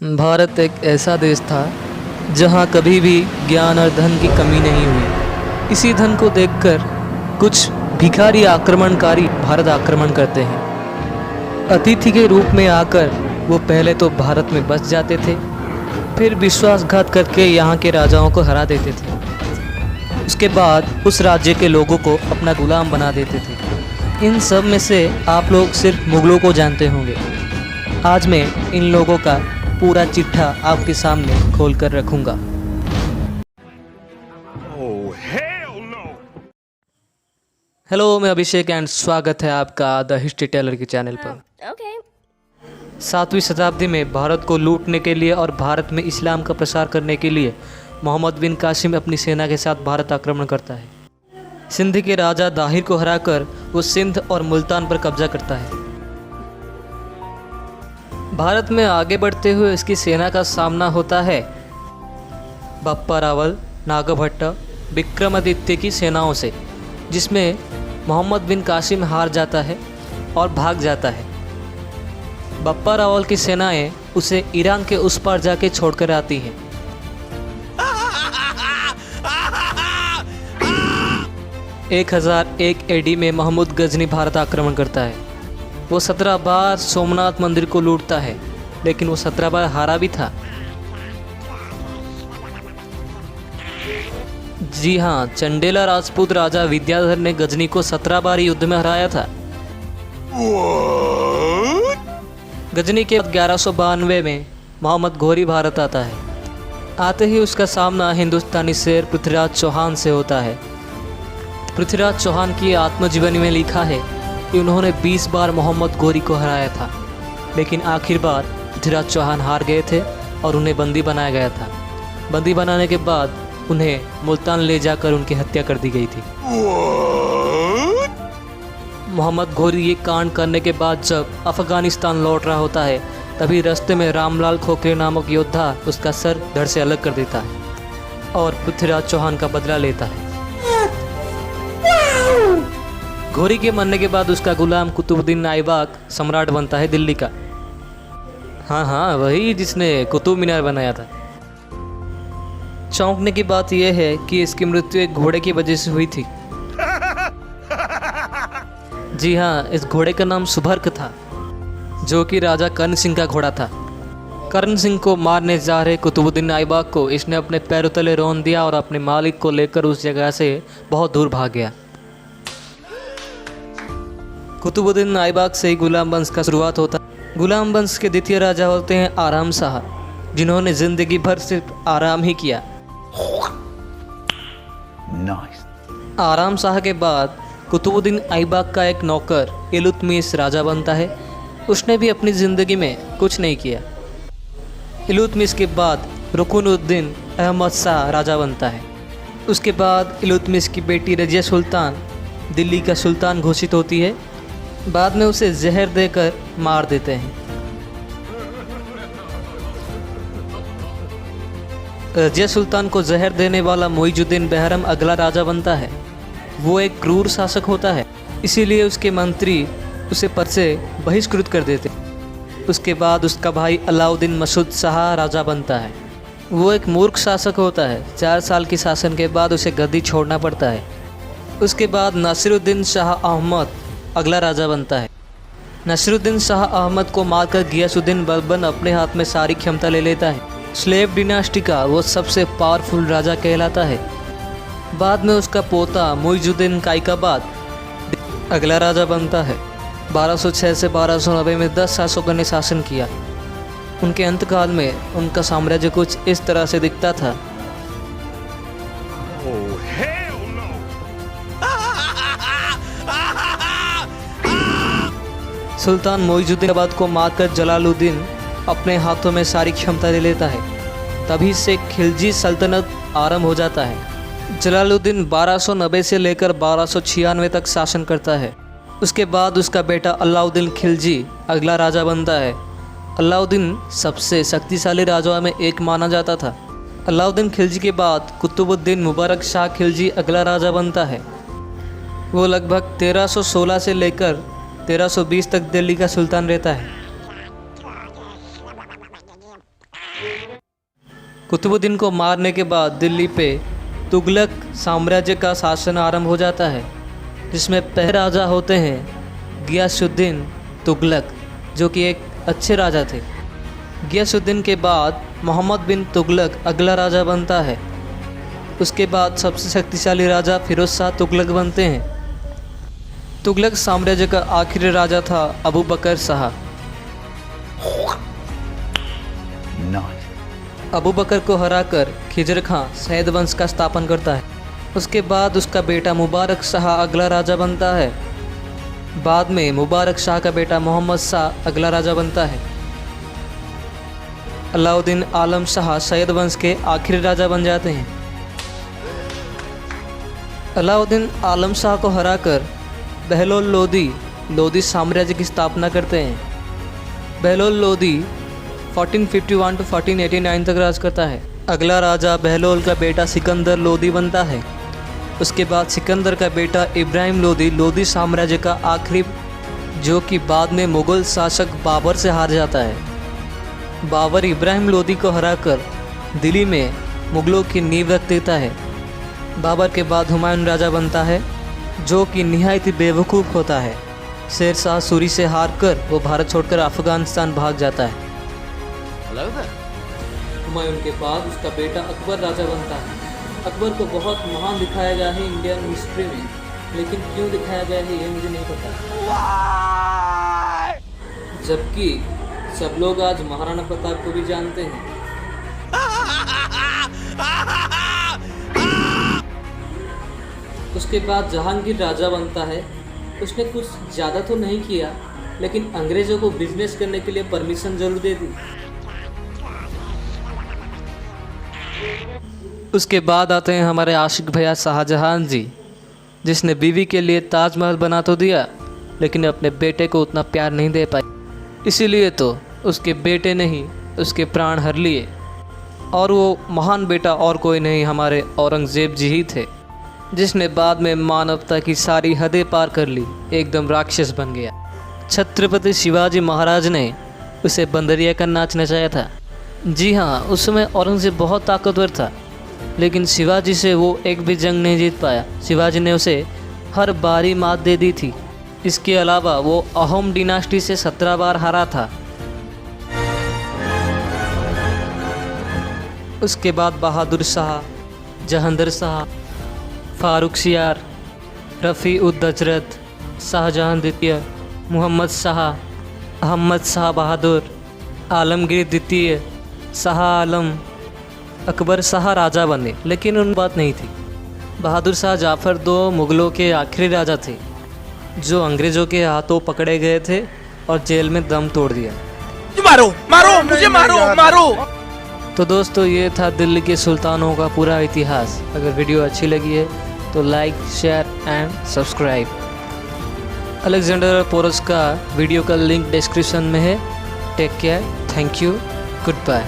भारत एक ऐसा देश था जहाँ कभी भी ज्ञान और धन की कमी नहीं हुई। इसी धन को देखकर कुछ भिखारी आक्रमणकारी भारत आक्रमण करते हैं। अतिथि के रूप में आकर वो पहले तो भारत में बस जाते थे, फिर विश्वासघात करके यहाँ के राजाओं को हरा देते थे। उसके बाद उस राज्य के लोगों को अपना गुलाम बना देते थे। इन सब में से आप लोग सिर्फ मुगलों को जानते होंगे। आज मैं इन लोगों का पूरा चिट्ठा आपके सामने खोल कर रखूंगा। हेलो, मैं अभिषेक एंड स्वागत है आपका द हिस्ट्री टेलर के चैनल पर। 7वीं शताब्दी में भारत को लूटने के लिए और भारत में इस्लाम का प्रसार करने के लिए मोहम्मद बिन कासिम अपनी सेना के साथ भारत आक्रमण करता है। सिंध के राजा दाहिर को हराकर वो सिंध और मुल्तान पर कब्जा करता है। भारत में आगे बढ़ते हुए इसकी सेना का सामना होता है बप्पा रावल, नागभट्ट, विक्रमादित्य की सेनाओं से, जिसमें मोहम्मद बिन कासिम हार जाता है और भाग जाता है। बप्पा रावल की सेनाएं उसे ईरान के उस पार जाके छोड़कर आती हैं। एक 1001 एडी में महमूद गजनी भारत आक्रमण करता है। वो 17 बार सोमनाथ मंदिर को लूटता है, लेकिन वो 17 बार हारा भी था। जी हाँ, चंडेला राजपूत राजा विद्याधर ने गजनी को 17 बार युद्ध में हराया था। गजनी के 1192 में मोहम्मद घोरी भारत आता है। आते ही उसका सामना हिंदुस्तानी शेर पृथ्वीराज चौहान से होता है। पृथ्वीराज चौहान की आत्मजीवनी में लिखा है कि उन्होंने 20 बार मोहम्मद घोरी को हराया था, लेकिन आखिर बार पृथ्वीराज चौहान हार गए थे और उन्हें बंदी बनाया गया था। बंदी बनाने के बाद उन्हें मुल्तान ले जाकर उनकी हत्या कर दी गई थी। मोहम्मद घोरी ये कांड करने के बाद जब अफगानिस्तान लौट रहा होता है, तभी रास्ते में रामलाल खोखले नामक योद्धा उसका सर धड़ से अलग कर देता है और पृथ्वीराज चौहान का बदला लेता है। घोरी के मरने के बाद उसका गुलाम कुतुबुद्दीन ऐबक सम्राट बनता है दिल्ली का। हाँ, वही जिसने कुतुब मीनार बनाया था। चौंकने की बात यह है कि इसकी मृत्यु एक घोड़े की वजह से हुई थी। जी हाँ, इस घोड़े का नाम सुभर्क था, जो कि राजा कर्ण सिंह का घोड़ा था। कर्ण सिंह को मारने जा रहे कुतुबुद्दीन ऐबक को इसने अपने पैरों तले रौंद दिया और अपने मालिक को लेकर उस जगह से बहुत दूर भाग गया। कुतुबुद्दीन ऐबक से ही गुलाम वंश का शुरुआत होता है। गुलाम वंश के द्वितीय राजा होते हैं आराम शाह, जिन्होंने जिंदगी भर सिर्फ आराम ही किया। आराम शाह के बाद कुतुबुद्दीन ऐबक का एक नौकर इल्तुतमिश राजा बनता है। उसने भी अपनी ज़िंदगी में कुछ नहीं किया। इल्तुतमिश के बाद रुकनुद्दीन अहमद शाह राजा बनता है। उसके बाद इल्तुतमिश की बेटी रजिया सुल्तान दिल्ली का सुल्तान घोषित होती है। बाद में उसे जहर देकर मार देते हैं। रजिया सुल्तान को जहर देने वाला मुइजुद्दीन बेहरम अगला राजा बनता है। वो एक क्रूर शासक होता है, इसीलिए उसके मंत्री उसे पद से बहिष्कृत कर देते। उसके बाद उसका भाई अलाउद्दीन मसूद शाह राजा बनता है। वो एक मूर्ख शासक होता है। 4 साल की शासन के बाद उसे गद्दी छोड़ना पड़ता है। उसके बाद नासिरुद्दीन शाह अहमद अगला राजा बनता है। नासिरुद्दीन शाह अहमद को मारकर गियासुद्दीन बलबन अपने हाथ में सारी क्षमता ले लेता है। स्लेव डिनास्टी का वो सबसे पावरफुल राजा कहलाता है। बाद में उसका पोता मुइजुद्दीन कायकाबाद अगला राजा बनता है। 1206 से 1290 में 10 शासकों ने शासन किया। उनके अंतकाल में उनका साम्राज्य कुछ इस तरह से दिखता था। सुल्तान मुइजुद्दीन को मारकर जलालुद्दीन अपने हाथों में सारी क्षमता ले लेता है। तभी से खिलजी सल्तनत आरंभ हो जाता है। जलालुद्दीन 1290 से लेकर 1296 तक शासन करता है। उसके बाद उसका बेटा अलाउद्दीन खिलजी अगला राजा बनता है। अलाउद्दीन सबसे शक्तिशाली राजाओं में एक माना जाता था। अलाउद्दीन खिलजी के बाद कुतुबुद्दीन मुबारक शाह खिलजी अगला राजा बनता है। वो लगभग 1316 से लेकर 1320 तक दिल्ली का सुल्तान रहता है। कुतुबुद्दीन को मारने के बाद दिल्ली पे तुगलक साम्राज्य का शासन आरंभ हो जाता है, जिसमें पहले राजा होते हैं गियासुद्दीन तुगलक, जो कि एक अच्छे राजा थे। गियासुद्दीन के बाद मोहम्मद बिन तुगलक अगला राजा बनता है। उसके बाद सबसे शक्तिशाली राजा फिरोज शाह तुगलक बनते हैं। तुगलक साम्राज्य का आखिरी राजा था अबू बकर शाह। अबू बकर को हराकर खिजर खां सैयद वंश का स्थापन करता है। उसके बाद उसका बेटा मुबारक शाह अगला राजा बनता है। बाद में मुबारक शाह का बेटा मोहम्मद शाह अगला राजा बनता है। अलाउद्दीन आलम शाह सैयद वंश के आखिरी राजा बन जाते हैं। अलाउद्दीन आलम शाह को हराकर बहलोल लोदी साम्राज्य की स्थापना करते हैं। बहलोल लोदी 1451 to 1489 तक राज करता है। अगला राजा बहलोल का बेटा सिकंदर लोदी बनता है। उसके बाद सिकंदर का बेटा इब्राहिम लोदी साम्राज्य का आखिरी, जो कि बाद में मुग़ल शासक बाबर से हार जाता है। बाबर इब्राहिम लोदी को हराकर दिल्ली में मुग़लों की नींव रख देता है। बाबर के बाद हुमायूं राजा बनता है, जो कि निहायत ही बेवकूफ़ होता है। शेर शाह सूरी से हार कर वो भारत छोड़कर अफ़गानिस्तान भाग जाता है। हुमायूं के बाद उसका बेटा अकबर राजा बनता है। अकबर को बहुत महान दिखाया गया है इंडियन हिस्ट्री में, लेकिन क्यों दिखाया गया है ये मुझे नहीं पता। जबकि सब लोग आज महाराणा प्रताप को भी जानते हैं। उसके बाद जहांगीर राजा बनता है। उसने कुछ ज़्यादा तो नहीं किया, लेकिन अंग्रेज़ों को बिजनेस करने के लिए परमिशन जरूर दे दी। उसके बाद आते हैं हमारे आशिक भैया शाहजहां जी, जिसने बीवी के लिए ताजमहल बना तो दिया, लेकिन अपने बेटे को उतना प्यार नहीं दे पाई। इसीलिए तो उसके बेटे ने ही उसके प्राण हर लिए। और वो महान बेटा और कोई नहीं, हमारे औरंगज़ेब जी ही थे, जिसने बाद में मानवता की सारी हदें पार कर ली, एकदम राक्षस बन गया। छत्रपति शिवाजी महाराज ने उसे बंदरिया का नाच नचाया था। जी हाँ, उस समय औरंगज़ेब बहुत ताकतवर था, लेकिन शिवाजी से वो एक भी जंग नहीं जीत पाया। शिवाजी ने उसे हर बारी मात दे दी थी। इसके अलावा वो अहोम डिनास्टी से 17 बार हारा था। उसके बाद बहादुर शाह, जहांगीर शाह, फारुखसियार, रफ़ी-उद-दजरत, शाहजहां द्वितीय, मोहम्मद शाह, अहमद शाह बहादुर, आलमगीर द्वितीय, शाह आलम, अकबर शाह राजा बने, लेकिन उन बात नहीं थी। बहादुर शाह जाफ़र 2 मुग़लों के आखिरी राजा थे, जो अंग्रेज़ों के हाथों पकड़े गए थे और जेल में दम तोड़ दिया। मारो मारो मुझे मारो मारो। तो दोस्तों, ये था दिल्ली के सुल्तानों का पूरा इतिहास। अगर वीडियो अच्छी लगी है तो like, share and subscribe. Alexander Porus का वीडियो का लिंक डिस्क्रिप्शन में है। Take care, thank you, good bye.